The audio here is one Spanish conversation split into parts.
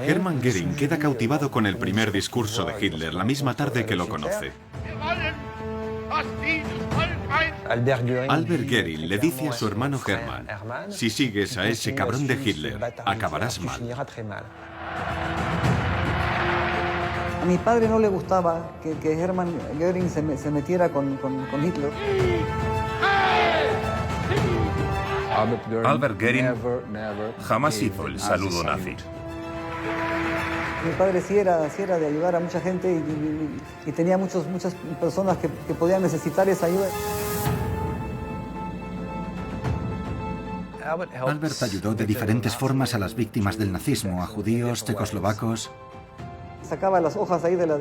Hermann Göring queda cautivado con el primer discurso de Hitler la misma tarde que lo conoce. Albert Göring le dice a su hermano Hermann: si sigues a ese cabrón de Hitler, acabarás mal. A mi padre no le gustaba que Hermann Göring se metiera con Hitler. Albert Göring jamás hizo el saludo nazi. Mi padre sí era de ayudar a mucha gente y tenía muchas personas que podían necesitar esa ayuda. Albert ayudó de diferentes formas a las víctimas del nazismo, a judíos, checoslovacos. Sacaba las hojas ahí del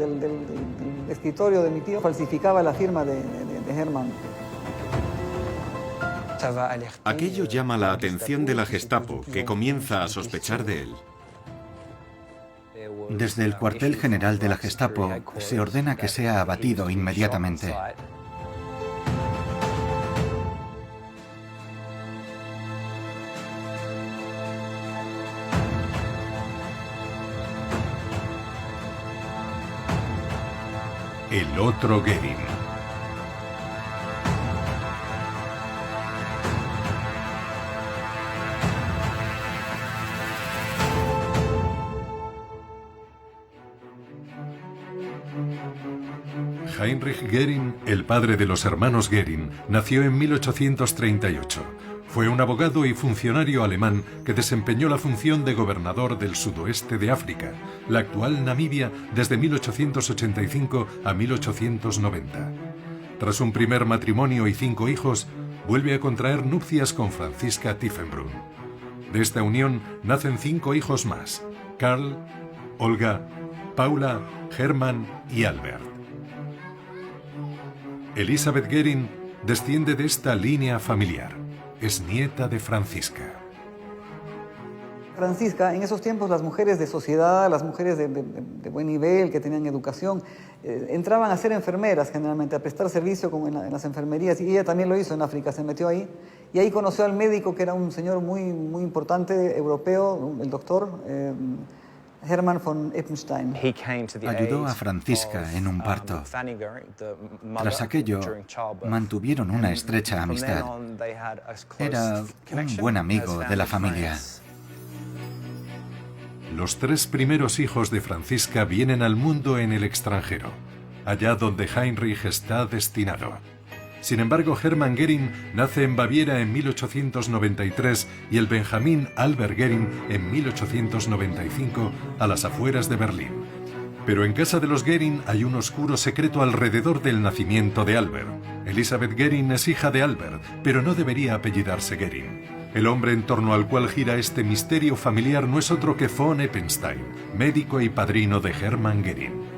escritorio de mi tío, falsificaba la firma de Hermann. Aquello llama la atención de la Gestapo, que comienza a sospechar de él. Desde el cuartel general de la Gestapo se ordena que sea abatido inmediatamente. El otro Göring. Heinrich Göring, el padre de los hermanos Göring, nació en 1838. Fue un abogado y funcionario alemán que desempeñó la función de gobernador del sudoeste de África, la actual Namibia, desde 1885 a 1890. Tras un primer matrimonio y 5 hijos, vuelve a contraer nupcias con Franziska Tiefenbrun. De esta unión nacen 5 hijos más: Karl, Olga, Paula, Hermann y Albert. Elisabeth Göring desciende de esta línea familiar. Es nieta de Franziska. Franziska, en esos tiempos las mujeres de sociedad, las mujeres de buen nivel, que tenían educación, entraban a ser enfermeras generalmente, a prestar servicio como en las enfermerías, y ella también lo hizo en África, se metió ahí, y ahí conoció al médico que era un señor muy importante, europeo, el doctor Hermann von Eppenstein. Ayudó a Franziska en un parto. Tras aquello, mantuvieron una estrecha amistad. Era un buen amigo de la familia. Los 3 primeros hijos de Franziska vienen al mundo en el extranjero, allá donde Heinrich está destinado. Sin embargo, Hermann Göring nace en Baviera en 1893 y el Benjamín Albert Göring en 1895 a las afueras de Berlín. Pero en casa de los Göring hay un oscuro secreto alrededor del nacimiento de Albert. Elisabeth Göring es hija de Albert, pero no debería apellidarse Göring. El hombre en torno al cual gira este misterio familiar no es otro que von Eppenstein, médico y padrino de Hermann Göring.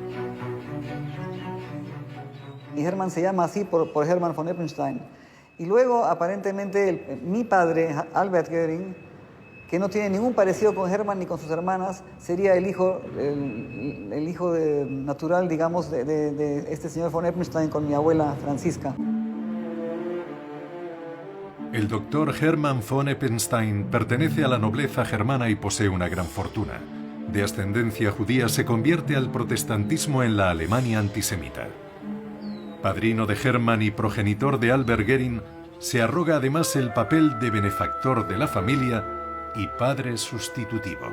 Y Hermann se llama así por Hermann von Eppenstein. Y luego, aparentemente, mi padre, Albert Göring, que no tiene ningún parecido con Hermann ni con sus hermanas, sería el hijo natural, digamos, de este señor von Eppenstein con mi abuela Franziska. El doctor Hermann von Eppenstein pertenece a la nobleza germana y posee una gran fortuna. De ascendencia judía, se convierte al protestantismo en la Alemania antisemita. Padrino de Hermann y progenitor de Albert Göring, se arroga además el papel de benefactor de la familia y padre sustitutivo.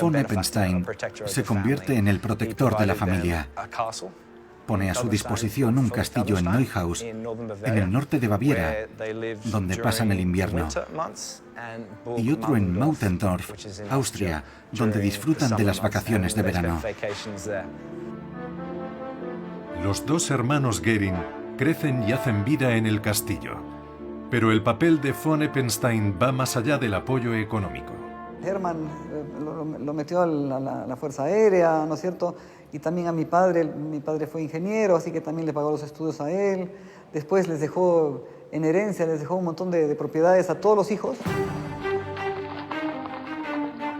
Von Eppenstein se convierte en el protector de la familia. Pone a su disposición un castillo en Neuhaus, en el norte de Baviera, donde pasan el invierno, y otro en Mautendorf, Austria, donde disfrutan de las vacaciones de verano. Los 2 hermanos Göring crecen y hacen vida en el castillo, pero el papel de von Eppenstein va más allá del apoyo económico. Hermann lo metió a la Fuerza Aérea, ¿no es cierto? Y también a mi padre fue ingeniero, así que también le pagó los estudios a él. Después les dejó en herencia, les dejó un montón de propiedades a todos los hijos.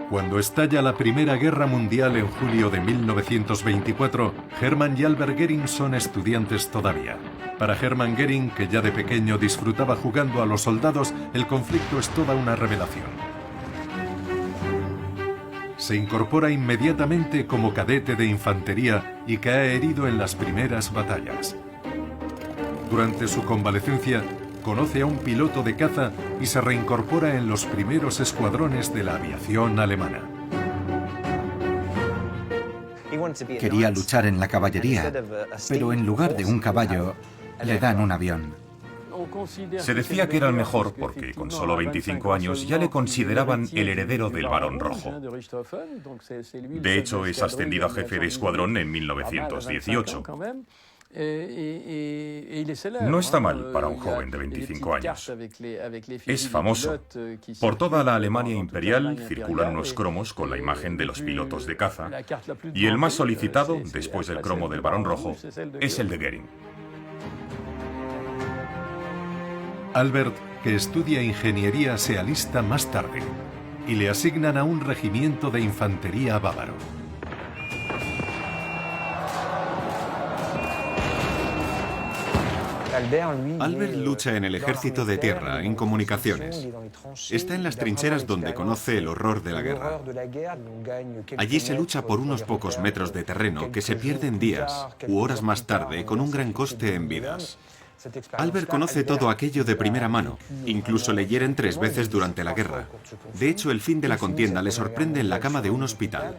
Cuando estalla la Primera Guerra Mundial en julio de 1924, Hermann y Albert Göring son estudiantes todavía. Para Hermann Göring, que ya de pequeño disfrutaba jugando a los soldados, el conflicto es toda una revelación. Se incorpora inmediatamente como cadete de infantería y cae herido en las primeras batallas. Durante su convalecencia, conoce a un piloto de caza y se reincorpora en los primeros escuadrones de la aviación alemana. Quería luchar en la caballería, pero en lugar de un caballo, le dan un avión. Se decía que era el mejor porque con solo 25 años ya le consideraban el heredero del Barón Rojo. De hecho, es ascendido a jefe de escuadrón en 1918. No está mal para un joven de 25 años. Es famoso. Por toda la Alemania imperial circulan unos cromos con la imagen de los pilotos de caza, y el más solicitado, después del cromo del Barón Rojo, es el de Göring. Albert, que estudia ingeniería, se alista más tarde y le asignan a un regimiento de infantería bávaro. Albert lucha en el ejército de tierra, en comunicaciones. Está en las trincheras donde conoce el horror de la guerra. Allí se lucha por unos pocos metros de terreno que se pierden días u horas más tarde con un gran coste en vidas. Albert conoce todo aquello de primera mano. Incluso le hieren 3 veces durante la guerra. De hecho, el fin de la contienda le sorprende en la cama de un hospital.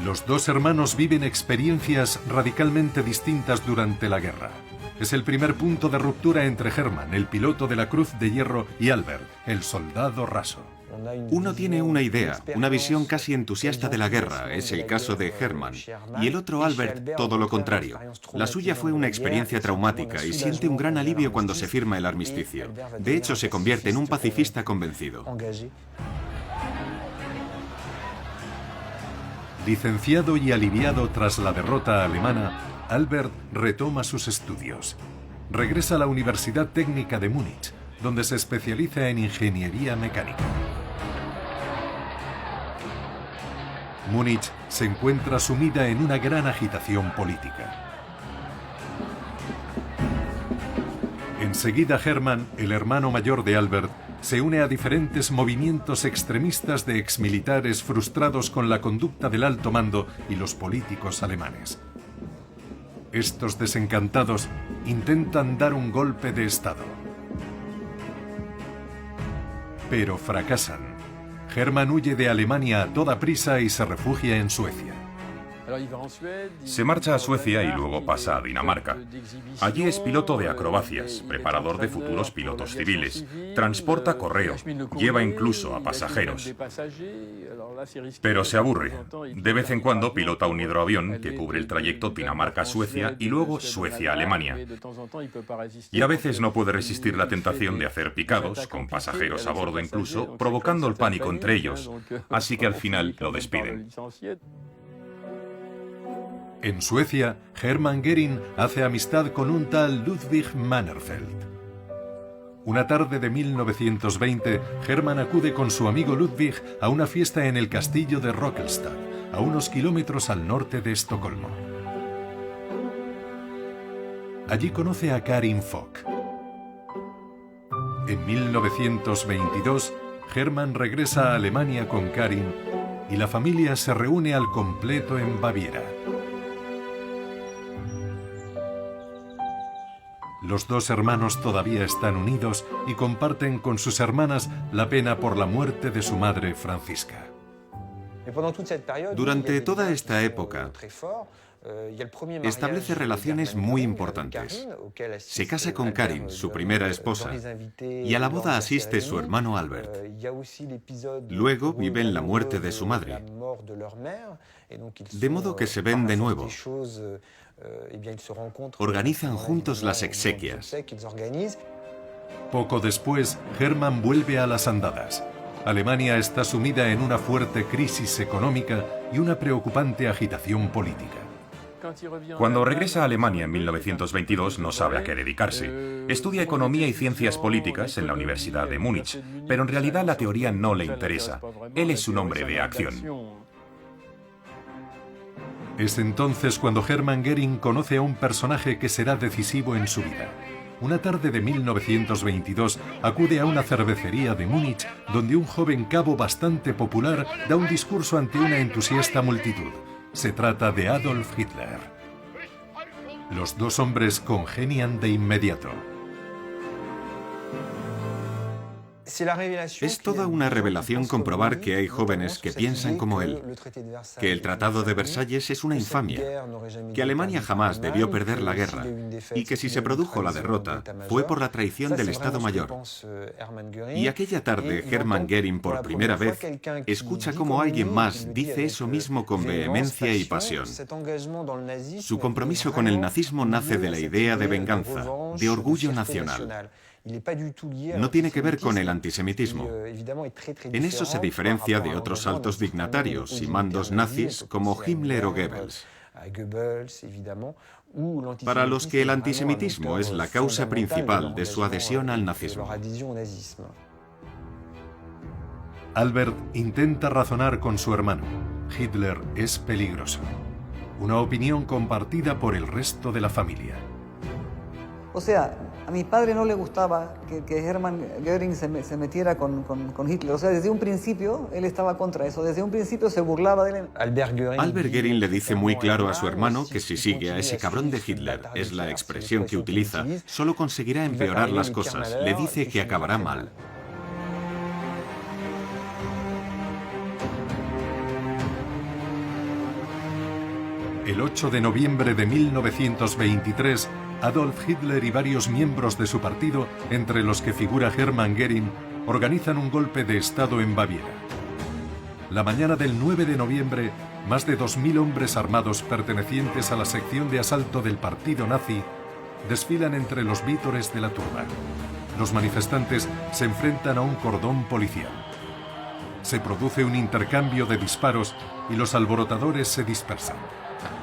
Los dos hermanos viven experiencias radicalmente distintas durante la guerra. Es el primer punto de ruptura entre Hermann, el piloto de la Cruz de Hierro, y Albert, el soldado raso. Uno tiene una idea, una visión casi entusiasta de la guerra, es el caso de Hermann, y el otro, Albert, todo lo contrario. La suya fue una experiencia traumática y siente un gran alivio cuando se firma el armisticio. De hecho, se convierte en un pacifista convencido. Licenciado y aliviado tras la derrota alemana, Albert retoma sus estudios. Regresa a la Universidad Técnica de Múnich, donde se especializa en ingeniería mecánica. Múnich se encuentra sumida en una gran agitación política. Enseguida Hermann, el hermano mayor de Albert, se une a diferentes movimientos extremistas de exmilitares frustrados con la conducta del alto mando y los políticos alemanes. Estos desencantados intentan dar un golpe de Estado. Pero fracasan. Hermann huye de Alemania a toda prisa y se refugia en Suecia. Se marcha a Suecia y luego pasa a Dinamarca. Allí es piloto de acrobacias, preparador de futuros pilotos civiles, transporta correo, lleva incluso a pasajeros. Pero se aburre. De vez en cuando pilota un hidroavión que cubre el trayecto Dinamarca-Suecia y luego Suecia-Alemania. Y a veces no puede resistir la tentación de hacer picados, con pasajeros a bordo incluso, provocando el pánico entre ellos. Así que al final lo despiden. En Suecia, Hermann Göring hace amistad con un tal Ludwig Mannerfeld. Una tarde de 1920, Hermann acude con su amigo Ludwig a una fiesta en el castillo de Rockelstad, a unos kilómetros al norte de Estocolmo. Allí conoce a Karin Fock. En 1922, Hermann regresa a Alemania con Karin y la familia se reúne al completo en Baviera. Los dos hermanos todavía están unidos y comparten con sus hermanas la pena por la muerte de su madre Francisca. Durante toda esta época, establece relaciones muy importantes. Se casa con Karin, su primera esposa, y a la boda asiste su hermano Albert. Luego viven la muerte de su madre, de modo que se ven de nuevo. Organizan juntos las exequias. Poco después, Hermann vuelve a las andadas. Alemania está sumida en una fuerte crisis económica y una preocupante agitación política. Cuando regresa a Alemania en 1922 no sabe a qué dedicarse. Estudia economía y ciencias políticas en la Universidad de Múnich, pero en realidad la teoría no le interesa. Él es un hombre de acción. Es entonces cuando Hermann Göring conoce a un personaje que será decisivo en su vida. Una tarde de 1922 acude a una cervecería de Múnich donde un joven cabo bastante popular da un discurso ante una entusiasta multitud. Se trata de Adolf Hitler. Los dos hombres congenian de inmediato. Es toda una revelación comprobar que hay jóvenes que piensan como él, que el Tratado de Versalles es una infamia, que Alemania jamás debió perder la guerra y que si se produjo la derrota fue por la traición del Estado Mayor. Y aquella tarde Hermann Göring por primera vez escucha cómo alguien más dice eso mismo con vehemencia y pasión. Su compromiso con el nazismo nace de la idea de venganza, de orgullo nacional. No tiene que ver con el antisemitismo. En eso se diferencia de otros altos dignatarios y mandos nazis como Himmler o Goebbels, para los que el antisemitismo es la causa principal de su adhesión al nazismo. Albert intenta razonar con su hermano. Hitler es peligroso. Una opinión compartida por el resto de la familia. O sea, a mi padre no le gustaba que Hermann Göring se metiera con Hitler. O sea, desde un principio él estaba contra eso. Desde un principio se burlaba de él. Albert Göring le dice muy claro a su hermano que si sigue a ese cabrón de Hitler, es la expresión que utiliza, solo conseguirá empeorar las cosas. Le dice que acabará mal. El 8 de noviembre de 1923, Adolf Hitler y varios miembros de su partido, entre los que figura Hermann Göring, organizan un golpe de Estado en Baviera. La mañana del 9 de noviembre, más de 2.000 hombres armados pertenecientes a la sección de asalto del partido nazi desfilan entre los vítores de la turba. Los manifestantes se enfrentan a un cordón policial. Se produce un intercambio de disparos y los alborotadores se dispersan.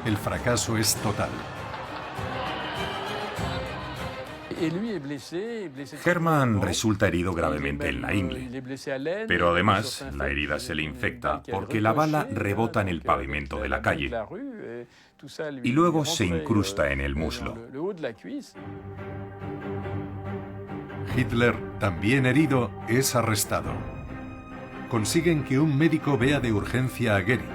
El fracaso es total. Hermann resulta herido gravemente en la ingle, pero además la herida se le infecta porque la bala rebota en el pavimento de la calle y luego se incrusta en el muslo. Hitler, también herido, es arrestado. Consiguen que un médico vea de urgencia a Göring,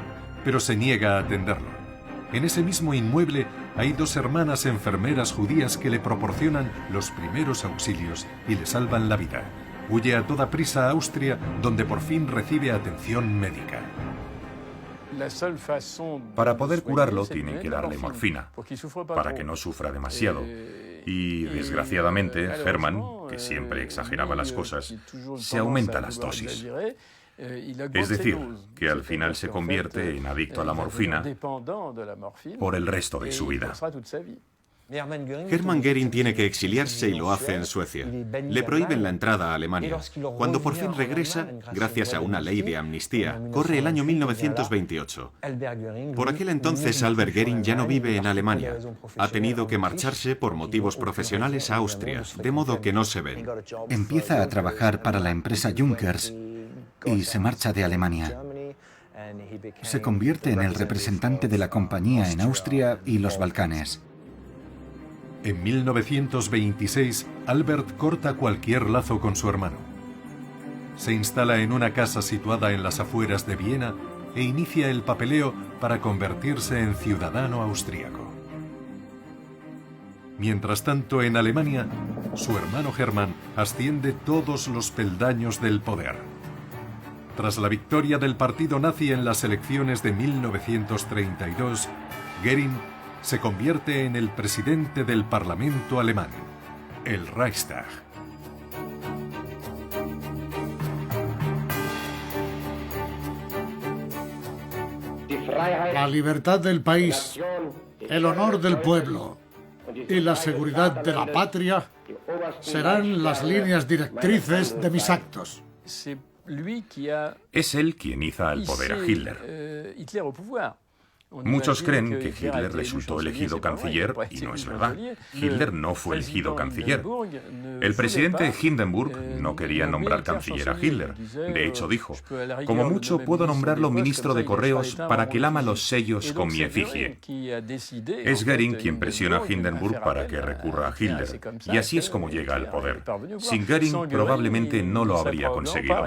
pero se niega a atenderlo. En ese mismo inmueble hay dos hermanas enfermeras judías que le proporcionan los primeros auxilios y le salvan la vida. Huye a toda prisa a Austria, donde por fin recibe atención médica. Para poder curarlo tienen que darle morfina, para que no sufra demasiado. Y, desgraciadamente, Hermann, que siempre exageraba las cosas, se aumenta las dosis. Es decir, que al final se convierte en adicto a la morfina por el resto de su vida. Hermann Göring tiene que exiliarse y lo hace en Suecia. Le prohíben la entrada a Alemania. Cuando por fin regresa, gracias a una ley de amnistía, corre el año 1928. Por aquel entonces Albert Göring ya no vive en Alemania. Ha tenido que marcharse por motivos profesionales a Austria, de modo que no se ven. Empieza a trabajar para la empresa Junkers y se marcha de Alemania. Se convierte en el representante de la compañía en Austria y los Balcanes. En 1926, Albert corta cualquier lazo con su hermano. Se instala en una casa situada en las afueras de Viena e inicia el papeleo para convertirse en ciudadano austríaco. Mientras tanto, en Alemania, su hermano Hermann asciende todos los peldaños del poder. Tras la victoria del partido nazi en las elecciones de 1932, Göring se convierte en el presidente del Parlamento alemán, el Reichstag. La libertad del país, el honor del pueblo y la seguridad de la patria serán las líneas directrices de mis actos. Es él quien iza al poder a Hitler. Muchos creen que Hitler resultó elegido canciller y no es verdad. Hitler no fue elegido canciller. El presidente Hindenburg no quería nombrar canciller a Hitler. De hecho dijo, como mucho puedo nombrarlo ministro de Correos para que lama los sellos con mi efigie. Es Göring quien presiona a Hindenburg para que recurra a Hitler. Y así es como llega al poder. Sin Göring probablemente no lo habría conseguido.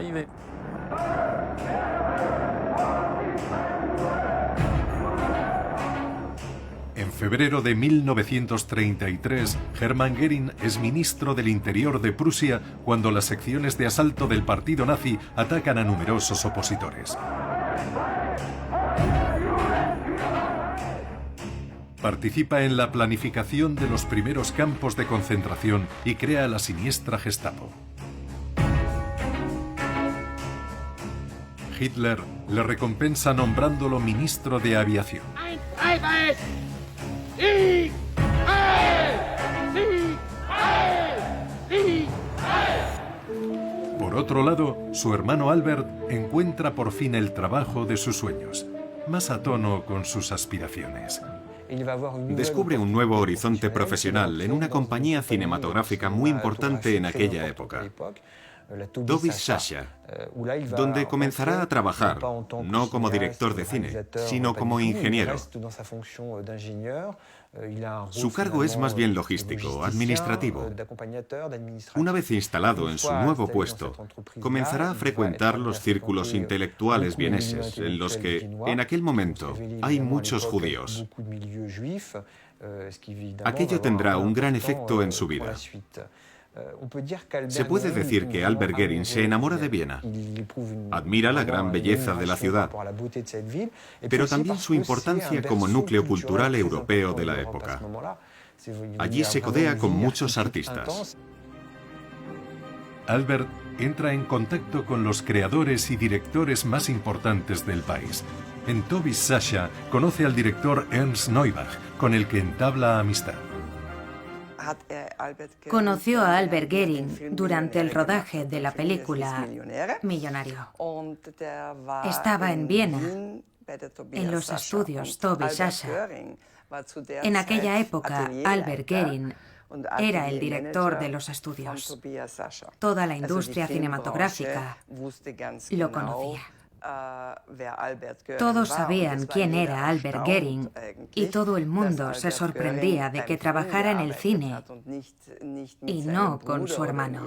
En febrero de 1933, Hermann Göring es ministro del Interior de Prusia cuando las secciones de asalto del partido nazi atacan a numerosos opositores. Participa en la planificación de los primeros campos de concentración y crea la siniestra Gestapo. Hitler le recompensa nombrándolo ministro de Aviación. Por otro lado, su hermano Albert encuentra por fin el trabajo de sus sueños, más a tono con sus aspiraciones. Descubre un nuevo horizonte profesional en una compañía cinematográfica muy importante en aquella época, Dobby Sasha, donde comenzará a trabajar, no como director de cine, sino como ingeniero. Su cargo es más bien logístico, administrativo. Una vez instalado en su nuevo puesto, comenzará a frecuentar los círculos intelectuales vieneses, en los que, en aquel momento, hay muchos judíos. Aquello tendrá un gran efecto en su vida. Se puede decir que Albert Göring se enamora de Viena, admira la gran belleza de la ciudad, pero también su importancia como núcleo cultural europeo de la época. Allí se codea con muchos artistas. Albert entra en contacto con los creadores y directores más importantes del país. En Dobby Sasha conoce al director Ernst Neubach, con el que entabla amistad. Conoció a Albert Göring durante el rodaje de la película Millonario. Estaba en Viena, en los estudios Dobby Sasha. En aquella época, Albert Göring era el director de los estudios. Toda la industria cinematográfica lo conocía. Todos sabían quién era Albert Göring y todo el mundo se sorprendía de que trabajara en el cine y no con su hermano.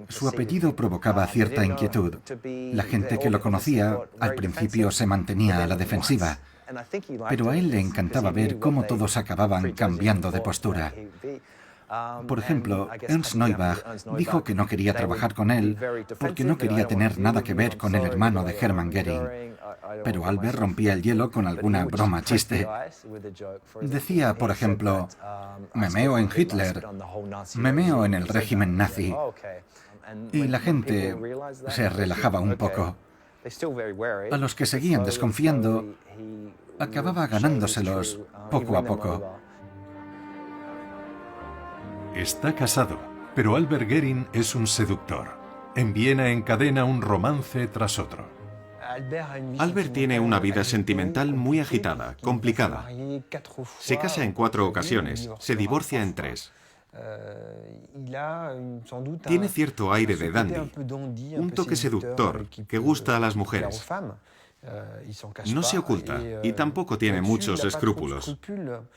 Su apellido provocaba cierta inquietud. La gente que lo conocía al principio se mantenía a la defensiva, pero a él le encantaba ver cómo todos acababan cambiando de postura. Por ejemplo, Ernst Neubach dijo que no quería trabajar con él porque no quería tener nada que ver con el hermano de Hermann Göring. Pero Albert rompía el hielo con alguna broma chiste. Decía, por ejemplo, me meo en Hitler, me meo en el régimen nazi. Y la gente se relajaba un poco. A los que seguían desconfiando, acababa ganándoselos poco a poco. Está casado, pero Albert Göring es un seductor. En Viena encadena un romance tras otro. Albert tiene una vida sentimental muy agitada, complicada. Se casa en 4 ocasiones, se divorcia en 3. Tiene cierto aire de dandy, un toque seductor que gusta a las mujeres. No se oculta y tampoco tiene muchos escrúpulos.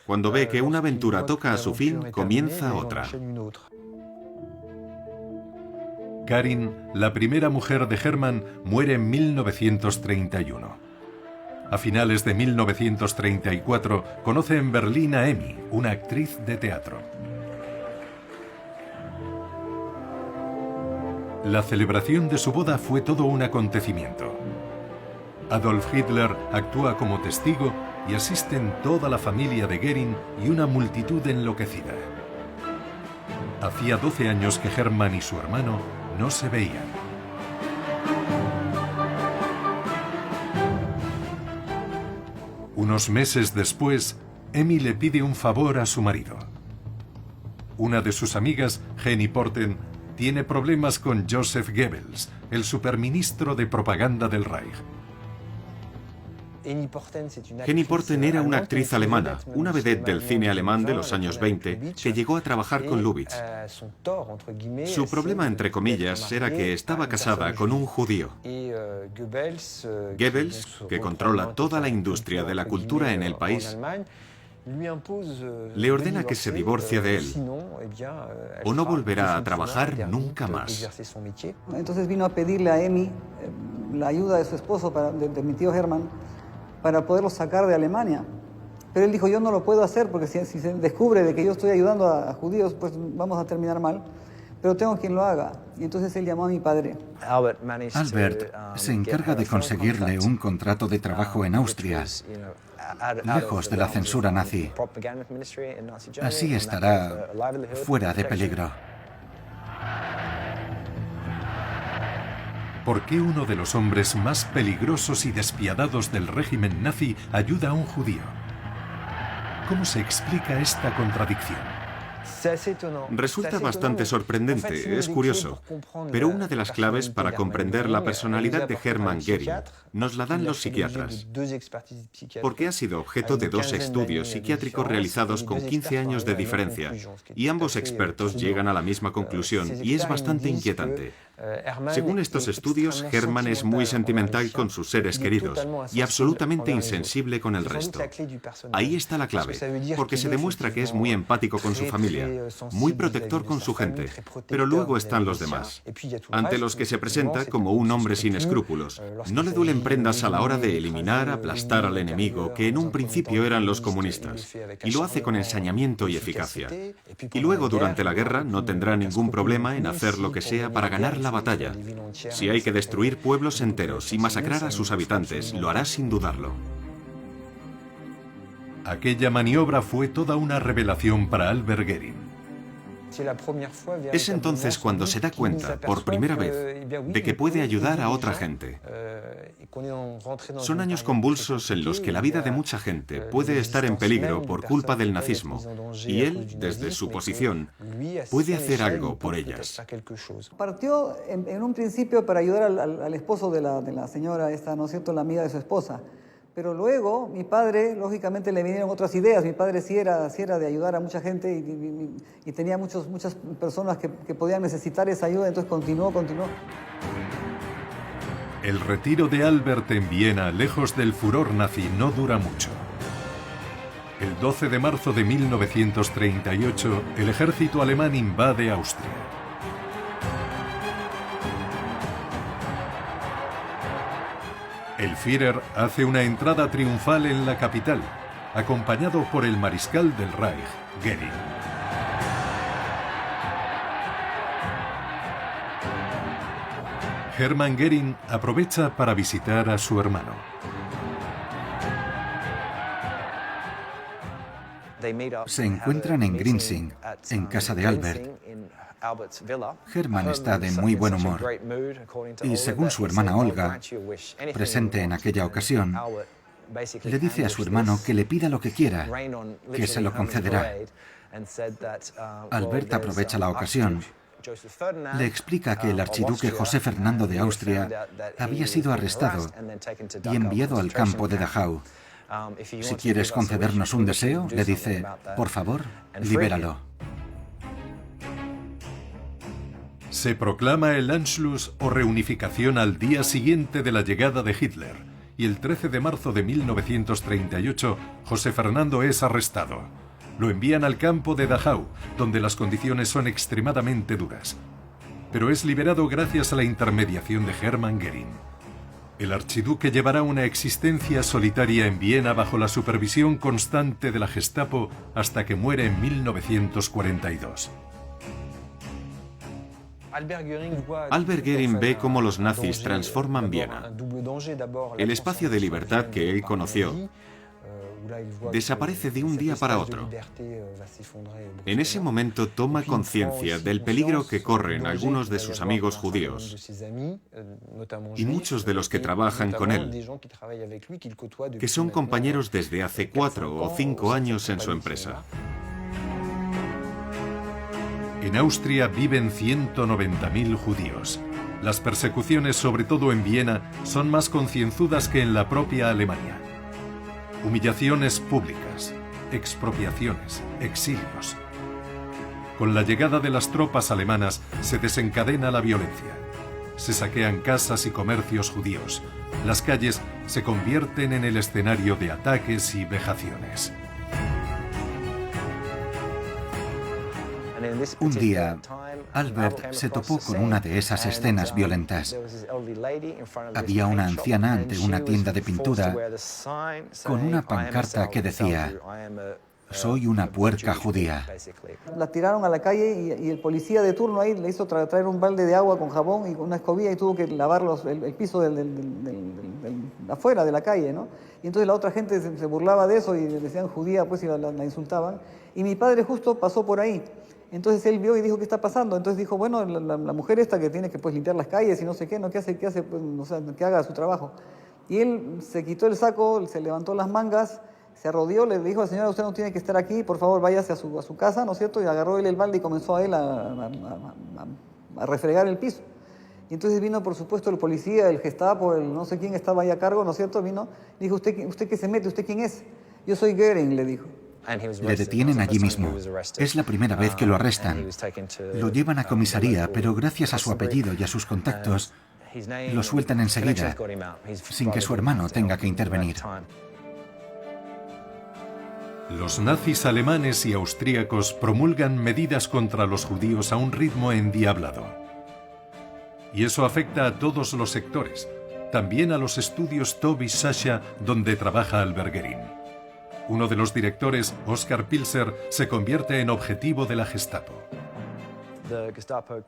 Cuando ve que una aventura toca a su fin, comienza otra. Karin, la primera mujer de Hermann, muere en 1931. A finales de 1934 conoce en Berlín a Emmy, una actriz de teatro. La celebración de su boda fue todo un acontecimiento. Adolf Hitler actúa como testigo y asisten toda la familia de Göring y una multitud enloquecida. Hacía 12 años que Hermann y su hermano no se veían. Unos meses después, Emmy le pide un favor a su marido. Una de sus amigas, Jenny Porten, tiene problemas con Joseph Goebbels, el superministro de propaganda del Reich. Henny Porten era una actriz alemana, una vedette del cine alemán de los años 20, que llegó a trabajar con Lubitsch. Su problema, entre comillas, era que estaba casada con un judío. Goebbels, que controla toda la industria de la cultura en el país, le ordena que se divorcie de él o no volverá a trabajar nunca más. Entonces vino a pedirle a Emmy la ayuda de su esposo, de mi tío Hermann, para poderlo sacar de Alemania. Pero él dijo, yo no lo puedo hacer porque si se descubre de que yo estoy ayudando a judíos, pues vamos a terminar mal. Pero tengo quien lo haga. Y entonces él llamó a mi padre. Albert se encarga de conseguirle un contrato de trabajo en Austria, lejos de la censura nazi. Así estará fuera de peligro. ¿Por qué uno de los hombres más peligrosos y despiadados del régimen nazi ayuda a un judío? ¿Cómo se explica esta contradicción? Resulta bastante sorprendente, es curioso, pero una de las claves para comprender la personalidad de Hermann Göring nos la dan los psiquiatras, porque ha sido objeto de 2 estudios psiquiátricos realizados con 15 años de diferencia, y ambos expertos llegan a la misma conclusión, y es bastante inquietante. Según estos estudios, Hermann es muy sentimental con sus seres queridos y absolutamente insensible con el resto. Ahí está la clave, porque se demuestra que es muy empático con su familia, muy protector con su gente, pero luego están los demás, ante los que se presenta como un hombre sin escrúpulos. No le duelen prendas a la hora de eliminar, aplastar al enemigo, que en un principio eran los comunistas, y lo hace con ensañamiento y eficacia. Y luego, durante la guerra, no tendrá ningún problema en hacer lo que sea para ganar la batalla. Si hay que destruir pueblos enteros y masacrar a sus habitantes, lo hará sin dudarlo. Aquella maniobra fue toda una revelación para Albert Göring. Es entonces cuando se da cuenta, por primera vez, de que puede ayudar a otra gente. Son años convulsos en los que la vida de mucha gente puede estar en peligro por culpa del nazismo, y él, desde su posición, puede hacer algo por ellas. Partió en un principio para ayudar al esposo de la señora esta, ¿no es cierto?, la amiga de su esposa. Pero luego, mi padre, lógicamente, le vinieron otras ideas. Mi padre sí era de ayudar a mucha gente y tenía muchas personas que podían necesitar esa ayuda, entonces continuó. El retiro de Albert en Viena, lejos del furor nazi, no dura mucho. El 12 de marzo de 1938, el ejército alemán invade Austria. El Führer hace una entrada triunfal en la capital, acompañado por el mariscal del Reich, Göring. Hermann Göring aprovecha para visitar a su hermano. Se encuentran en Grinzing, en casa de Albert. Hermann está de muy buen humor y, según su hermana Olga, presente en aquella ocasión, le dice a su hermano que le pida lo que quiera, que se lo concederá. Albert aprovecha la ocasión. Le explica que el archiduque José Fernando de Austria había sido arrestado y enviado al campo de Dachau. Si quieres concedernos un deseo, le dice, por favor, libéralo. Se proclama el Anschluss o reunificación al día siguiente de la llegada de Hitler, y el 13 de marzo de 1938 José Fernando es arrestado. Lo envían al campo de Dachau, donde las condiciones son extremadamente duras. Pero es liberado gracias a la intermediación de Hermann Göring. El archiduque llevará una existencia solitaria en Viena bajo la supervisión constante de la Gestapo hasta que muere en 1942. Albert Göring ve cómo los nazis transforman Viena. El espacio de libertad que él conoció desaparece de un día para otro. En ese momento toma conciencia del peligro que corren algunos de sus amigos judíos y muchos de los que trabajan con él, que son compañeros desde hace 4 o 5 años en su empresa. En Austria viven 190.000 judíos. Las persecuciones, sobre todo en Viena, son más concienzudas que en la propia Alemania. Humillaciones públicas, expropiaciones, exilios. Con la llegada de las tropas alemanas se desencadena la violencia. Se saquean casas y comercios judíos. Las calles se convierten en el escenario de ataques y vejaciones. Un día, Albert se topó con una de esas escenas violentas. Había una anciana ante una tienda de pintura con una pancarta que decía: «Soy una puerca judía». La tiraron a la calle y el policía de turno ahí le hizo traer un balde de agua con jabón y una escobilla y tuvo que lavar el piso afuera de la calle, ¿no? Y entonces la otra gente se burlaba de eso y le decían judía, pues, y la insultaban. Y mi padre justo pasó por ahí. Entonces él vio y dijo: ¿qué está pasando? Entonces dijo: bueno, la mujer esta que tiene que, pues, limpiar las calles y no sé qué, ¿no? ¿Qué hace? Pues, o sea, que haga su trabajo. Y él se quitó el saco, se levantó las mangas, se arrodilló, le dijo al señor: usted no tiene que estar aquí, por favor váyase a su casa, ¿no es cierto? Y agarró él el balde y comenzó a él a refregar el piso. Y entonces vino, por supuesto, el policía, el Gestapo, el no sé quién estaba ahí a cargo, ¿no es cierto? Vino, dijo: ¿Usted qué se mete? ¿Usted quién es? Yo soy Göring, le dijo. Le detienen allí mismo. Es la primera vez que lo arrestan. Lo llevan a comisaría, pero gracias a su apellido y a sus contactos, lo sueltan enseguida, sin que su hermano tenga que intervenir. Los nazis alemanes y austríacos promulgan medidas contra los judíos a un ritmo endiablado. Y eso afecta a todos los sectores, también a los estudios Tobi Sasha, donde trabaja Albert Göring. Uno de los directores, Oskar Pilser, se convierte en objetivo de la Gestapo.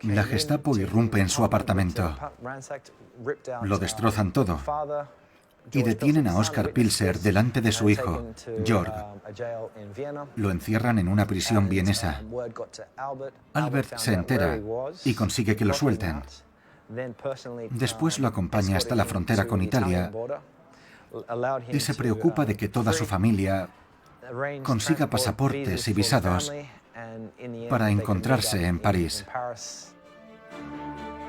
La Gestapo irrumpe en su apartamento. Lo destrozan todo y detienen a Oskar Pilser delante de su hijo, Jörg. Lo encierran en una prisión vienesa. Albert se entera y consigue que lo suelten. Después lo acompaña hasta la frontera con Italia y se preocupa de que toda su familia consiga pasaportes y visados para encontrarse en París.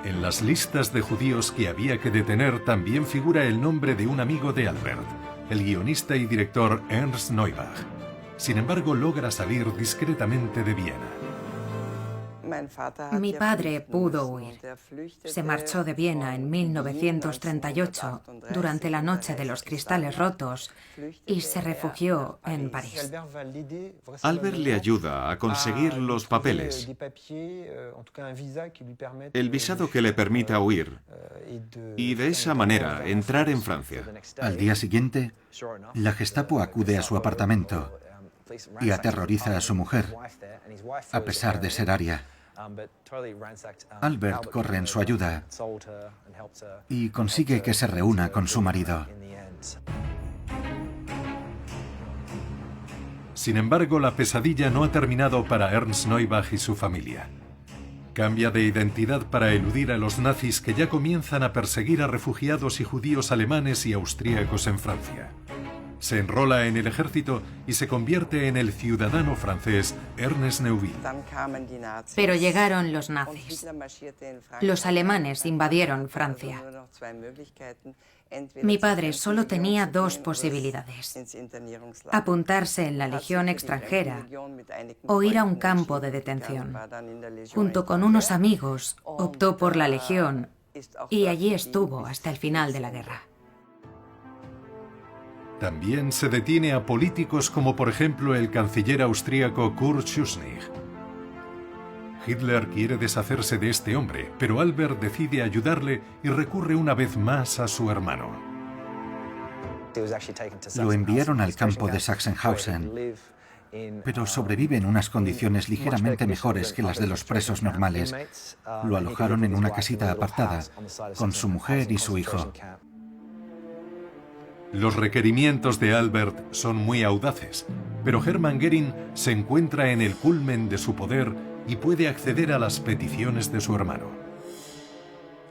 En las listas de judíos que había que detener también figura el nombre de un amigo de Albert, el guionista y director Ernst Neubach. Sin embargo, logra salir discretamente de Viena. Mi padre pudo huir. Se marchó de Viena en 1938, durante la Noche de los Cristales Rotos, y se refugió en París. Albert le ayuda a conseguir los papeles, el visado que le permita huir, y de esa manera entrar en Francia. Al día siguiente, la Gestapo acude a su apartamento y aterroriza a su mujer, a pesar de ser aria. Albert corre en su ayuda y consigue que se reúna con su marido. Sin embargo, la pesadilla no ha terminado para Ernst Neubach y su familia. Cambia de identidad para eludir a los nazis que ya comienzan a perseguir a refugiados y judíos alemanes y austríacos en Francia. Se enrola en el ejército y se convierte en el ciudadano francés Ernest Neuville. Pero llegaron los nazis. Los alemanes invadieron Francia. Mi padre solo tenía dos posibilidades: apuntarse en la Legión extranjera o ir a un campo de detención. Junto con unos amigos, optó por la Legión y allí estuvo hasta el final de la guerra. También se detiene a políticos como por ejemplo el canciller austríaco Kurt Schuschnigg. Hitler quiere deshacerse de este hombre, pero Albert decide ayudarle y recurre una vez más a su hermano. Lo enviaron al campo de Sachsenhausen, pero sobrevive en unas condiciones ligeramente mejores que las de los presos normales. Lo alojaron en una casita apartada, con su mujer y su hijo. Los requerimientos de Albert son muy audaces, pero Hermann Göring se encuentra en el culmen de su poder y puede acceder a las peticiones de su hermano.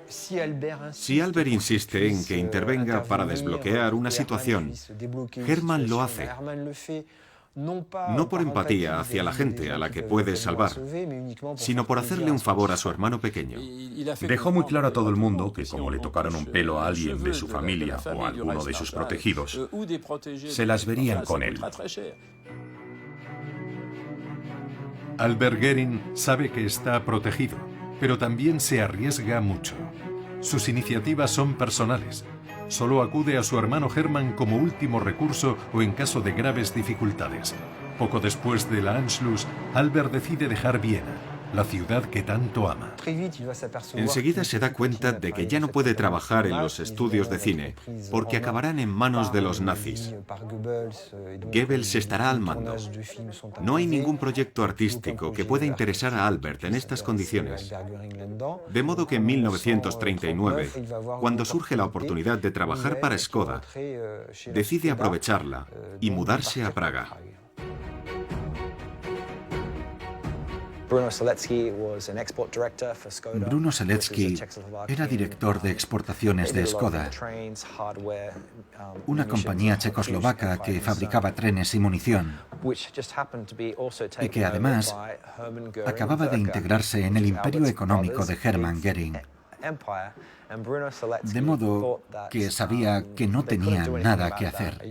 Si Albert insiste en que intervenga para desbloquear una situación, Hermann lo hace. no por empatía hacia la gente a la que puedes salvar, sino por hacerle un favor a su hermano pequeño. Dejó muy claro a todo el mundo que como le tocaron un pelo a alguien de su familia o a alguno de sus protegidos, se las verían con él. Albert Goering sabe que está protegido, pero también se arriesga mucho. Sus iniciativas son personales. Solo acude a su hermano Hermann como último recurso o en caso de graves dificultades. Poco después de la Anschluss, Albert decide dejar Viena, la ciudad que tanto ama. Enseguida se da cuenta de que ya no puede trabajar en los estudios de cine, porque acabarán en manos de los nazis. Goebbels estará al mando. No hay ningún proyecto artístico que pueda interesar a Albert en estas condiciones. De modo que en 1939, cuando surge la oportunidad de trabajar para Škoda, decide aprovecharla y mudarse a Praga. Bruno Selecki era director de exportaciones de Škoda, una compañía checoslovaca que fabricaba trenes y munición, y que además acababa de integrarse en el imperio económico de Hermann Göring. De modo que sabía que no tenía nada que hacer.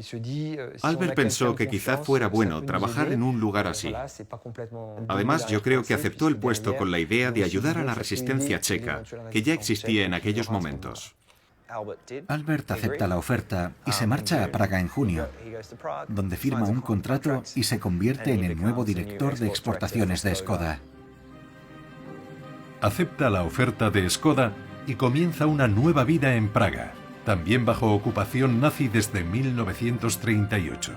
Albert pensó que quizá fuera bueno trabajar en un lugar así. Además, yo creo que aceptó el puesto con la idea de ayudar a la resistencia checa, que ya existía en aquellos momentos. Albert acepta la oferta y se marcha a Praga en junio, donde firma un contrato y se convierte en el nuevo director de exportaciones de Škoda. Acepta la oferta de Škoda y comienza una nueva vida en Praga, también bajo ocupación nazi desde 1938.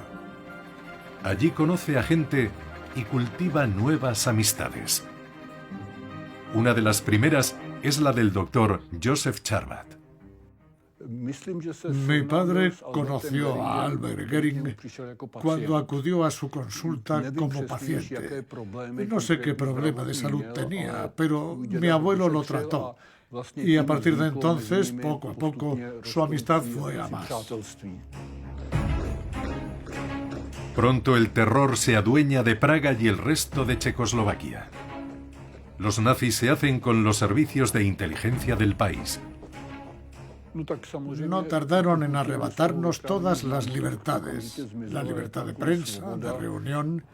Allí conoce a gente y cultiva nuevas amistades. Una de las primeras es la del doctor Josef Charbat. Mi padre conoció a Albert Goering cuando acudió a su consulta como paciente. No sé qué problema de salud tenía, pero mi abuelo lo trató. Y a partir de entonces, poco a poco, su amistad fue a más. Pronto el terror se adueña de Praga y el resto de Checoslovaquia. Los nazis se hacen con los servicios de inteligencia del país. No tardaron en arrebatarnos todas las libertades, la libertad de prensa, de reunión.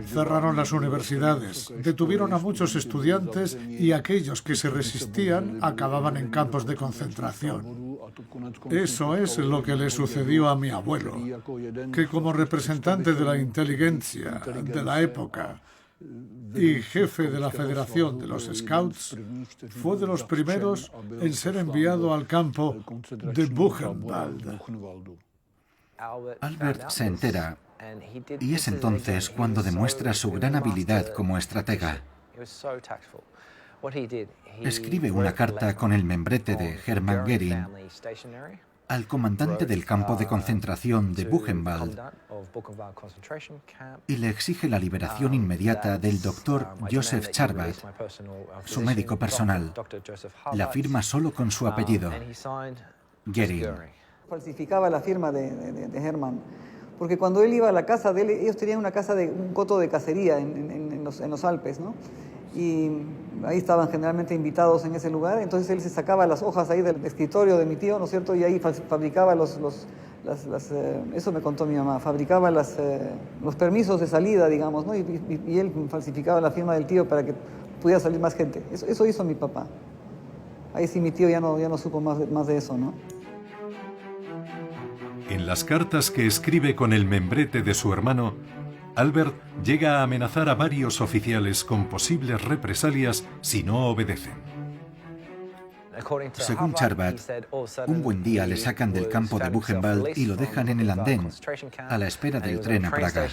Cerraron las universidades, detuvieron a muchos estudiantes y aquellos que se resistían acababan en campos de concentración. Eso es lo que le sucedió a mi abuelo, que como representante de la inteligencia de la época y jefe de la Federación de los Scouts, fue de los primeros en ser enviado al campo de Buchenwald. Albert se entera y es entonces cuando demuestra su gran habilidad como estratega. Escribe una carta con el membrete de Hermann Göring al comandante del campo de concentración de Buchenwald y le exige la liberación inmediata del doctor Josef Charbat, su médico personal. La firma solo con su apellido, Göring. Falsificaba la firma de Hermann, porque cuando él iba a la casa de él, ellos tenían una casa un coto de cacería en los Alpes, ¿no? Y ahí estaban generalmente invitados en ese lugar, entonces él se sacaba las hojas ahí del escritorio de mi tío, ¿no es cierto? Y ahí fabricaba eso me contó mi mamá, fabricaba los permisos de salida, digamos, ¿no? Y él falsificaba la firma del tío para que pudiera salir más gente. Eso hizo mi papá. Ahí sí mi tío ya no supo más de eso, ¿no? En las cartas que escribe con el membrete de su hermano, Albert llega a amenazar a varios oficiales con posibles represalias si no obedecen. Según Charbat, un buen día le sacan del campo de Buchenwald y lo dejan en el andén, a la espera del tren a Praga.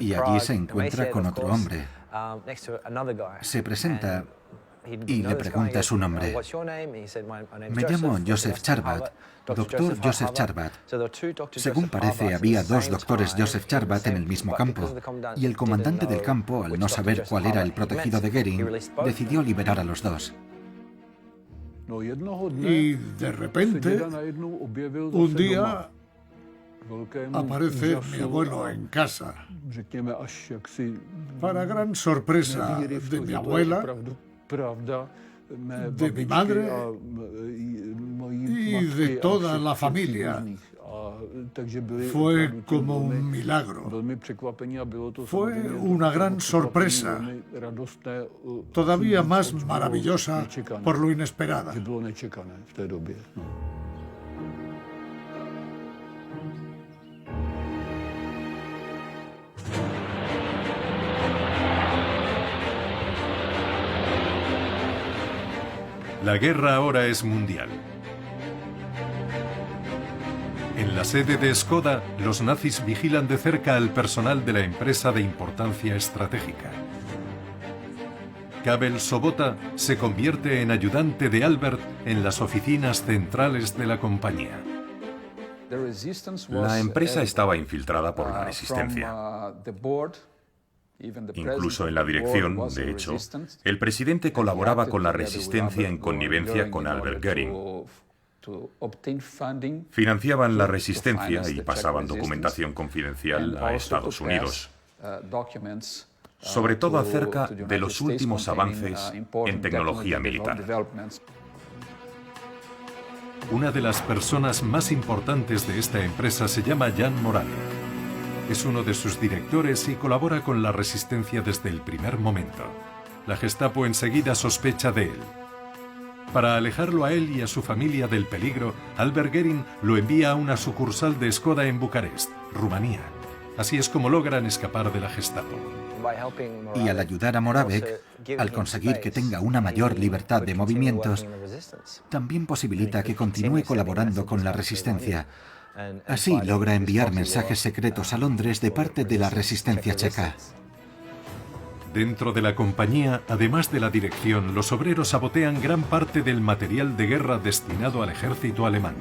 Y allí se encuentra con otro hombre. Se presenta y le pregunta su nombre. Me llamo Josef Charbat, doctor Josef Charbat. Según parece, había dos doctores Josef Charbat en el mismo campo, y el comandante del campo, al no saber cuál era el protegido de Göring, decidió liberar a los dos. Y de repente, un día, aparece mi abuelo en casa. Para gran sorpresa de mi abuela, de mi madre y de toda la familia. Fue como un milagro. Fue una gran sorpresa, todavía más maravillosa por lo inesperada. La guerra ahora es mundial. En la sede de Škoda, los nazis vigilan de cerca al personal de la empresa de importancia estratégica. Kabel Sobota se convierte en ayudante de Albert en las oficinas centrales de la compañía. La empresa estaba infiltrada por la resistencia. Incluso en la dirección, de hecho, el presidente colaboraba con la resistencia en connivencia con Albert Göring. Financiaban la resistencia y pasaban documentación confidencial a Estados Unidos, sobre todo acerca de los últimos avances en tecnología militar. Una de las personas más importantes de esta empresa se llama Jan Moral. Es uno de sus directores y colabora con la resistencia desde el primer momento. La Gestapo enseguida sospecha de él. Para alejarlo a él y a su familia del peligro, Albert Göring lo envía a una sucursal de Škoda en Bucarest, Rumanía. Así es como logran escapar de la Gestapo. Y al ayudar a Moravec, al conseguir que tenga una mayor libertad de movimientos, también posibilita que continúe colaborando con la resistencia. Así logra enviar mensajes secretos a Londres de parte de la resistencia checa. Dentro de la compañía, además de la dirección, los obreros sabotean gran parte del material de guerra destinado al ejército alemán.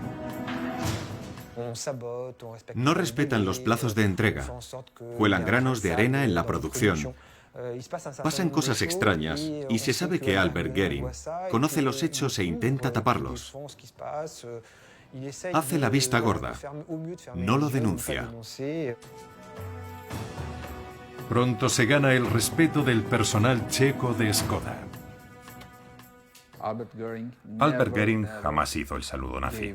No respetan los plazos de entrega, cuelan granos de arena en la producción. Pasan cosas extrañas y se sabe que Albert Göring conoce los hechos e intenta taparlos. Hace la vista gorda, no lo denuncia. Pronto se gana el respeto del personal checo de Škoda. Albert Göring jamás hizo el saludo nazi.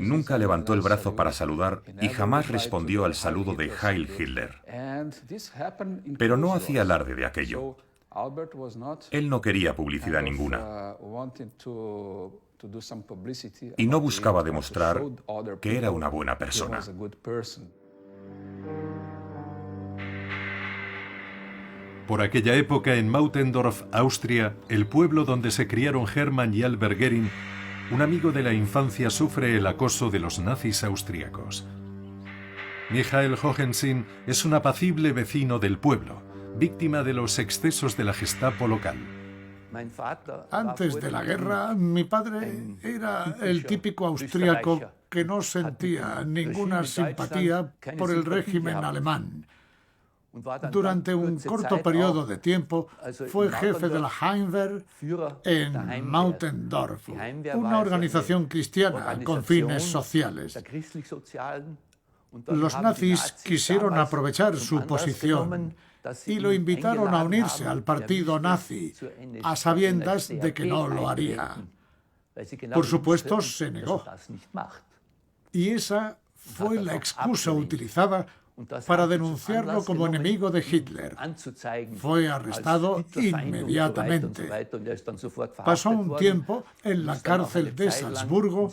Nunca levantó el brazo para saludar y jamás respondió al saludo de Heil Hitler. Pero no hacía alarde de aquello. Él no quería publicidad ninguna. Y no buscaba demostrar que era una buena persona. Por aquella época, en Mautendorf, Austria, el pueblo donde se criaron Hermann y Albert Göring, un amigo de la infancia sufre el acoso de los nazis austríacos. Michael Hohensin es un apacible vecino del pueblo, víctima de los excesos de la Gestapo local. Antes de la guerra, mi padre era el típico austríaco que no sentía ninguna simpatía por el régimen alemán. Durante un corto periodo de tiempo fue jefe de la Heimwehr en Mautendorf, una organización cristiana con fines sociales. Los nazis quisieron aprovechar su posición y lo invitaron a unirse al partido nazi, a sabiendas de que no lo haría. Por supuesto, se negó. Y esa fue la excusa utilizada para denunciarlo como enemigo de Hitler. Fue arrestado inmediatamente. Pasó un tiempo en la cárcel de Salzburgo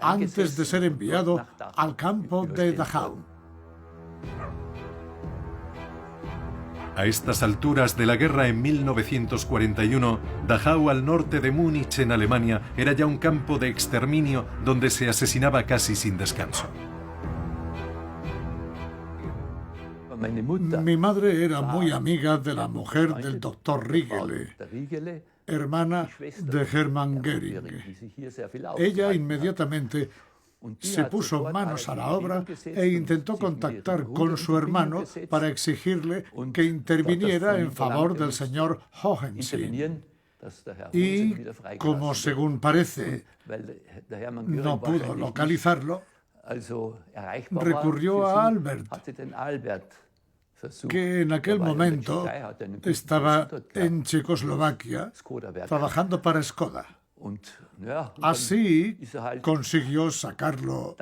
antes de ser enviado al campo de Dachau. A estas alturas de la guerra, en 1941, Dachau, al norte de Múnich, en Alemania, era ya un campo de exterminio donde se asesinaba casi sin descanso. Mi madre era muy amiga de la mujer del doctor Riegele, hermana de Hermann Göring. Ella inmediatamente se puso manos a la obra e intentó contactar con su hermano para exigirle que interviniera en favor del señor Hohensin. Y, como según parece, no pudo localizarlo, recurrió a Albert, que en aquel momento estaba en Checoslovaquia trabajando para Skoda. Así consiguió sacarlo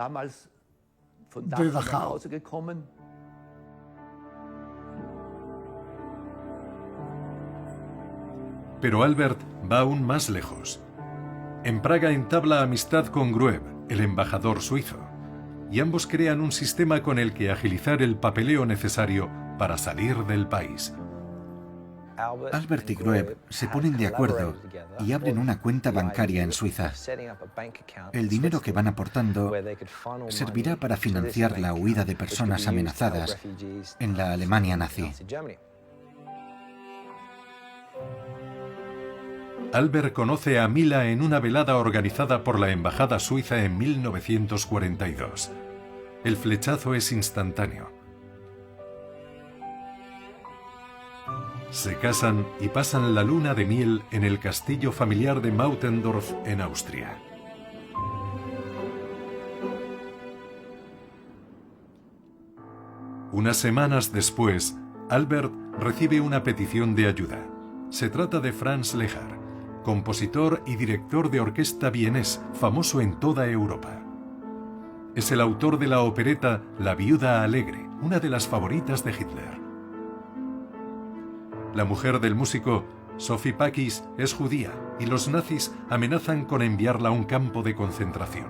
de Dachau. Pero Albert va aún más lejos. En Praga entabla amistad con Grueb, el embajador suizo, y ambos crean un sistema con el que agilizar el papeleo necesario para salir del país. Albert y Grueb se ponen de acuerdo y abren una cuenta bancaria en Suiza. El dinero que van aportando servirá para financiar la huida de personas amenazadas en la Alemania nazi. Albert conoce a Mila en una velada organizada por la Embajada Suiza en 1942. El flechazo es instantáneo. Se casan y pasan la luna de miel en el castillo familiar de Mautendorf, en Austria. Unas semanas después, Albert recibe una petición de ayuda. Se trata de Franz Lehár, compositor y director de orquesta vienés, famoso en toda Europa. Es el autor de la opereta La viuda alegre, una de las favoritas de Hitler. La mujer del músico, Sophie Pakis, es judía y los nazis amenazan con enviarla a un campo de concentración.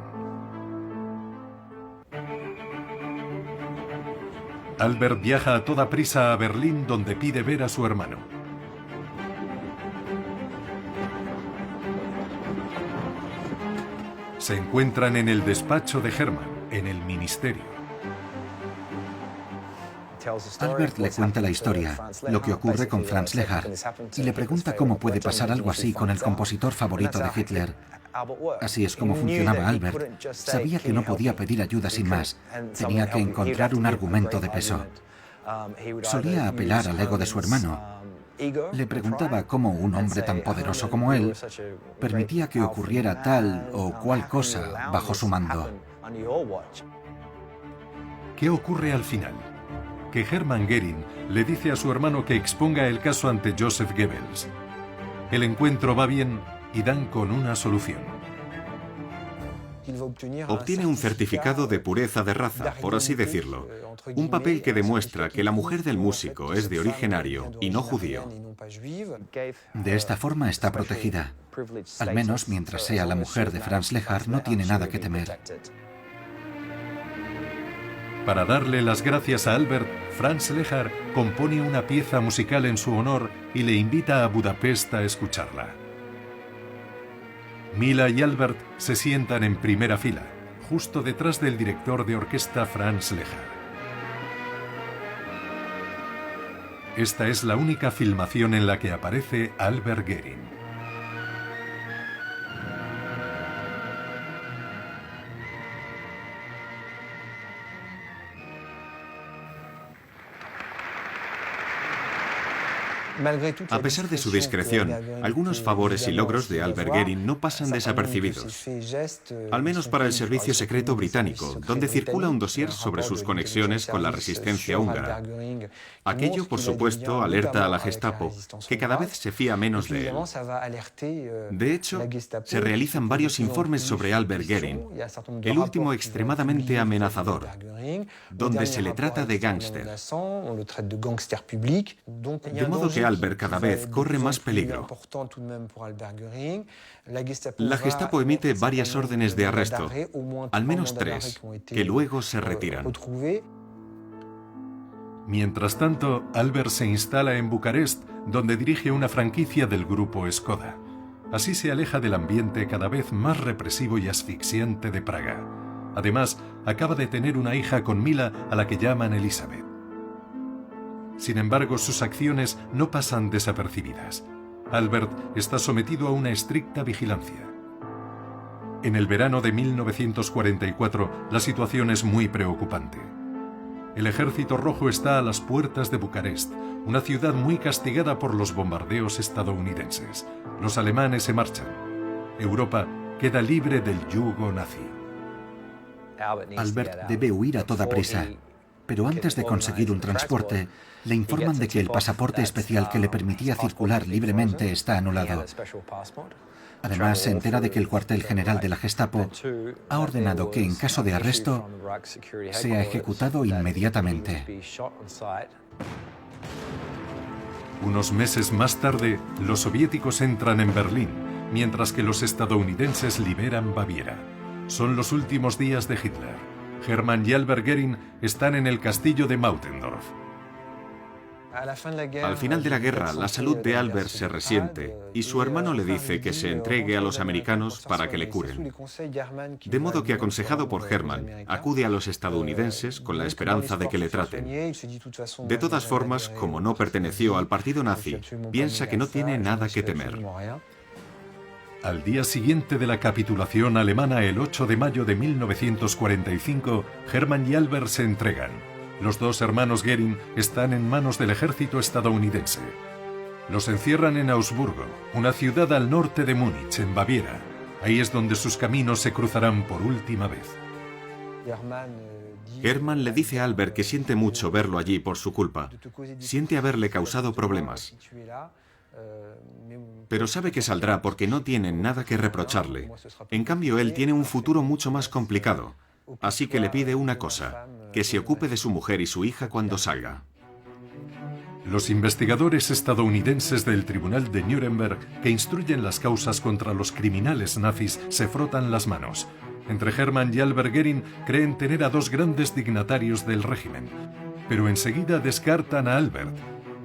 Albert viaja a toda prisa a Berlín, donde pide ver a su hermano. Se encuentran en el despacho de Hermann, en el ministerio. Albert le cuenta la historia, lo que ocurre con Franz Lehár, y le pregunta cómo puede pasar algo así con el compositor favorito de Hitler. Así es como funcionaba Albert. Sabía que no podía pedir ayuda sin más. Tenía que encontrar un argumento de peso. Solía apelar al ego de su hermano. Le preguntaba cómo un hombre tan poderoso como él permitía que ocurriera tal o cual cosa bajo su mando. ¿Qué ocurre al final? Que Hermann Göring le dice a su hermano que exponga el caso ante Joseph Goebbels. El encuentro va bien y dan con una solución. Obtiene un certificado de pureza de raza, por así decirlo. Un papel que demuestra que la mujer del músico es de origen ario y no judío. De esta forma está protegida. Al menos mientras sea la mujer de Franz Lehár, no tiene nada que temer. Para darle las gracias a Albert, Franz Lehár compone una pieza musical en su honor y le invita a Budapest a escucharla. Mila y Albert se sientan en primera fila, justo detrás del director de orquesta Franz Lehár. Esta es la única filmación en la que aparece Albert Göring. A pesar de su discreción, algunos favores y logros de Albert Göring no pasan desapercibidos. Al menos para el servicio secreto británico, donde circula un dossier sobre sus conexiones con la resistencia húngara. Aquello, por supuesto, alerta a la Gestapo, que cada vez se fía menos de él. De hecho, se realizan varios informes sobre Albert Göring, el último extremadamente amenazador, donde se le trata de gángster. De modo que Albert cada vez corre más peligro. La Gestapo emite varias órdenes de arresto, al menos 3, que luego se retiran. Mientras tanto, Albert se instala en Bucarest, donde dirige una franquicia del grupo Skoda. Así se aleja del ambiente cada vez más represivo y asfixiante de Praga. Además, acaba de tener una hija con Mila, a la que llaman Elizabeth. Sin embargo, sus acciones no pasan desapercibidas. Albert está sometido a una estricta vigilancia. En el verano de 1944, la situación es muy preocupante. El Ejército Rojo está a las puertas de Bucarest, una ciudad muy castigada por los bombardeos estadounidenses. Los alemanes se marchan. Europa queda libre del yugo nazi. Albert debe huir a toda prisa, pero antes de conseguir un transporte, le informan de que el pasaporte especial que le permitía circular libremente está anulado. Además, se entera de que el cuartel general de la Gestapo ha ordenado que, en caso de arresto, sea ejecutado inmediatamente. Unos meses más tarde, los soviéticos entran en Berlín, mientras que los estadounidenses liberan Baviera. Son los últimos días de Hitler. Hermann y Albert Göring están en el castillo de Mautendorf. Al final de la guerra, la salud de Albert se resiente y su hermano le dice que se entregue a los americanos para que le curen. De modo que, aconsejado por Hermann, acude a los estadounidenses con la esperanza de que le traten. De todas formas, como no perteneció al partido nazi, piensa que no tiene nada que temer. Al día siguiente de la capitulación alemana, el 8 de mayo de 1945, Hermann y Albert se entregan. Los dos hermanos Göring están en manos del ejército estadounidense. Los encierran en Augsburgo, una ciudad al norte de Múnich, en Baviera. Ahí es donde sus caminos se cruzarán por última vez. Hermann le dice a Albert que siente mucho verlo allí por su culpa. Siente haberle causado problemas. Pero sabe que saldrá porque no tienen nada que reprocharle. En cambio, él tiene un futuro mucho más complicado. Así que le pide una cosa, que se ocupe de su mujer y su hija cuando salga. Los investigadores estadounidenses del Tribunal de Nuremberg, que instruyen las causas contra los criminales nazis, se frotan las manos. Entre Hermann y Albert Göring creen tener a dos grandes dignatarios del régimen, pero enseguida descartan a Albert,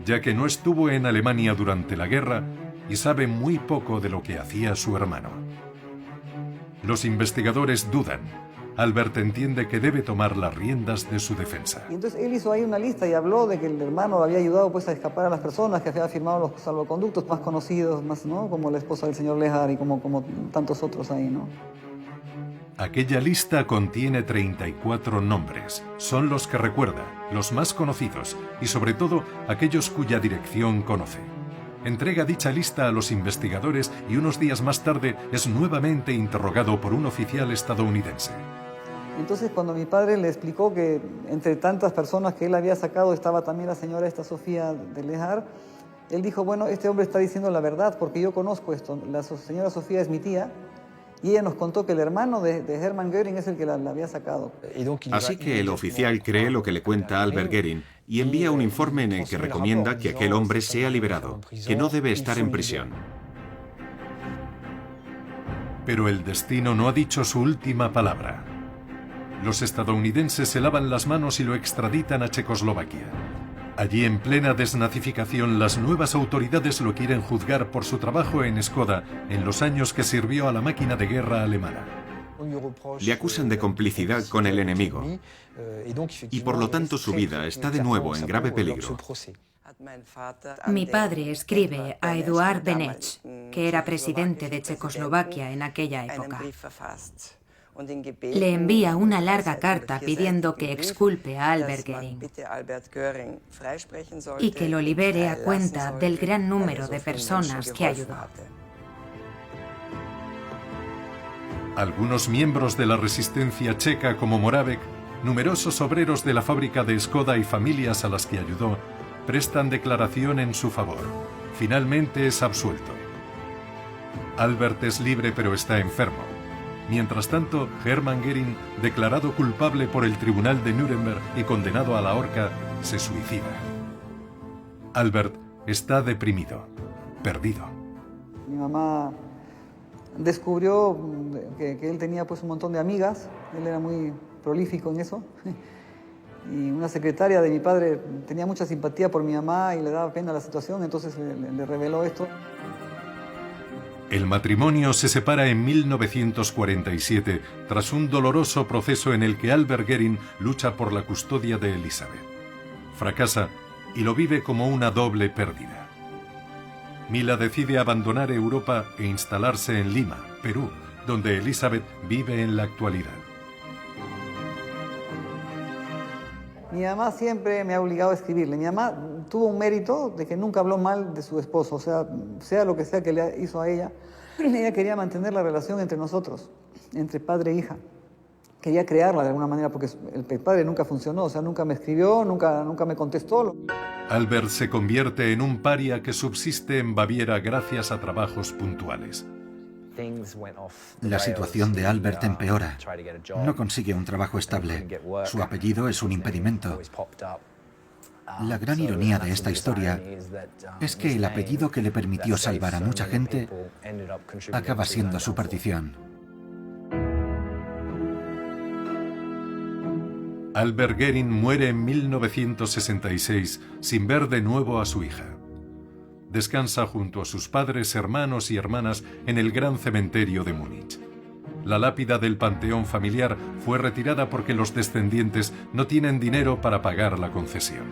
ya que no estuvo en Alemania durante la guerra y sabe muy poco de lo que hacía su hermano. Los investigadores dudan. Albert entiende que debe tomar las riendas de su defensa. Y entonces él hizo ahí una lista y habló de que el hermano había ayudado pues, a escapar a las personas, que había firmado los salvoconductos más conocidos, más, ¿no? Como la esposa del señor Lehár y como tantos otros ahí, ¿no? Aquella lista contiene 34 nombres. Son los que recuerda, los más conocidos y sobre todo aquellos cuya dirección conoce. Entrega dicha lista a los investigadores y unos días más tarde es nuevamente interrogado por un oficial estadounidense. Entonces, cuando mi padre le explicó que entre tantas personas que él había sacado estaba también la señora Sofía de Lehár, él dijo, bueno, este hombre está diciendo la verdad porque yo conozco esto. La señora Sofía es mi tía y ella nos contó que el hermano de Hermann Göring es el que la había sacado. Así que el oficial cree lo que le cuenta Albert Göring y envía un informe en el que recomienda que aquel hombre sea liberado, que no debe estar en prisión. Pero el destino no ha dicho su última palabra. Los estadounidenses se lavan las manos y lo extraditan a Checoslovaquia. Allí, en plena desnazificación, las nuevas autoridades lo quieren juzgar por su trabajo en Skoda en los años que sirvió a la máquina de guerra alemana. Le acusan de complicidad con el enemigo y por lo tanto su vida está de nuevo en grave peligro. Mi padre escribe a Eduard Beneš, que era presidente de Checoslovaquia en aquella época. Le envía una larga carta pidiendo que exculpe a Albert Göring y que lo libere a cuenta del gran número de personas que ayudó. Algunos miembros de la resistencia checa, como Moravec, numerosos obreros de la fábrica de Skoda y familias a las que ayudó, prestan declaración en su favor. Finalmente es absuelto. Albert es libre pero está enfermo. Mientras tanto, Hermann Göring, declarado culpable por el Tribunal de Nuremberg y condenado a la horca, se suicida. Albert está deprimido, perdido. Mi mamá descubrió que él tenía pues un montón de amigas, él era muy prolífico en eso, y una secretaria de mi padre tenía mucha simpatía por mi mamá y le daba pena la situación, entonces le reveló esto. El matrimonio se separa en 1947 tras un doloroso proceso en el que Albert Göring lucha por la custodia de Elizabeth. Fracasa y lo vive como una doble pérdida. Mila decide abandonar Europa e instalarse en Lima, Perú, donde Elizabeth vive en la actualidad. Mi mamá siempre me ha obligado a escribirle. Mi mamá tuvo un mérito de que nunca habló mal de su esposo, sea lo que sea que le hizo a ella. Ella quería mantener la relación entre nosotros, entre padre e hija. quería crearla de alguna manera porque el padre nunca funcionó, o sea, nunca me escribió, nunca me contestó. Albert se convierte en un paria que subsiste en Baviera gracias a trabajos puntuales. La situación de Albert empeora. No consigue un trabajo estable. Su apellido es un impedimento. La gran ironía de esta historia es que el apellido que le permitió salvar a mucha gente acaba siendo su perdición. Albert Goering muere en 1966 sin ver de nuevo a su hija. Descansa junto a sus padres, hermanos y hermanas en el gran cementerio de Múnich. La lápida del panteón familiar fue retirada porque los descendientes no tienen dinero para pagar la concesión.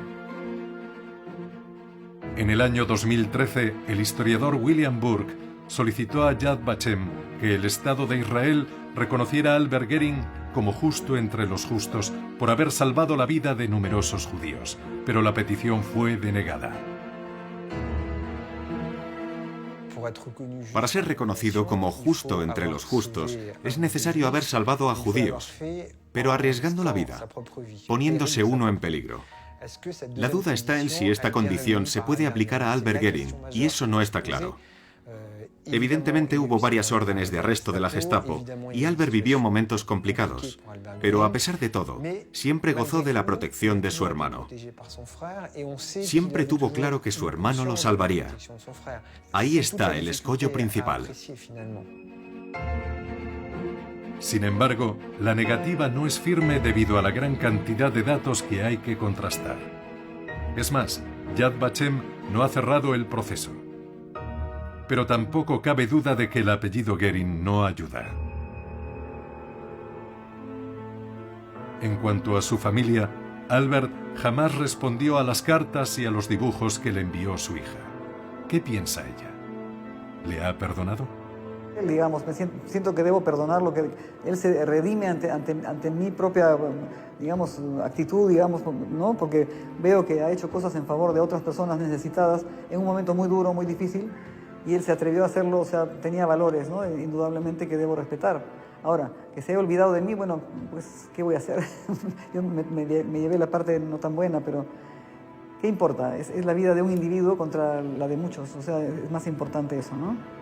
En el año 2013, el historiador William Burke solicitó a Yad Vashem que el Estado de Israel reconociera a Albert Goering como justo entre los justos por haber salvado la vida de numerosos judíos, pero la petición fue denegada. Para ser reconocido como justo entre los justos, es necesario haber salvado a judíos, pero arriesgando la vida, poniéndose uno en peligro. La duda está en si esta condición se puede aplicar a Albert Goering, y eso no está claro. Evidentemente hubo varias órdenes de arresto de la Gestapo, y Albert vivió momentos complicados, pero a pesar de todo, siempre gozó de la protección de su hermano. Siempre tuvo claro que su hermano lo salvaría. Ahí está el escollo principal. Sin embargo, la negativa no es firme debido a la gran cantidad de datos que hay que contrastar. Es más, Yad Vashem no ha cerrado el proceso. Pero tampoco cabe duda de que el apellido Goering no ayuda. En cuanto a su familia, Albert jamás respondió a las cartas y a los dibujos que le envió su hija. ¿Qué piensa ella? ¿Le ha perdonado? Digamos, siento que debo perdonarlo, que él se redime ante mi propia, digamos, actitud, digamos, ¿no? Porque veo que ha hecho cosas en favor de otras personas necesitadas en un momento muy duro, muy difícil, y él se atrevió a hacerlo, o sea, tenía valores, ¿no? Indudablemente que debo respetar. Ahora, que se haya olvidado de mí, bueno, pues, ¿qué voy a hacer? Yo me llevé la parte no tan buena, pero ¿qué importa? Es la vida de un individuo contra la de muchos, o sea, es más importante eso, ¿no?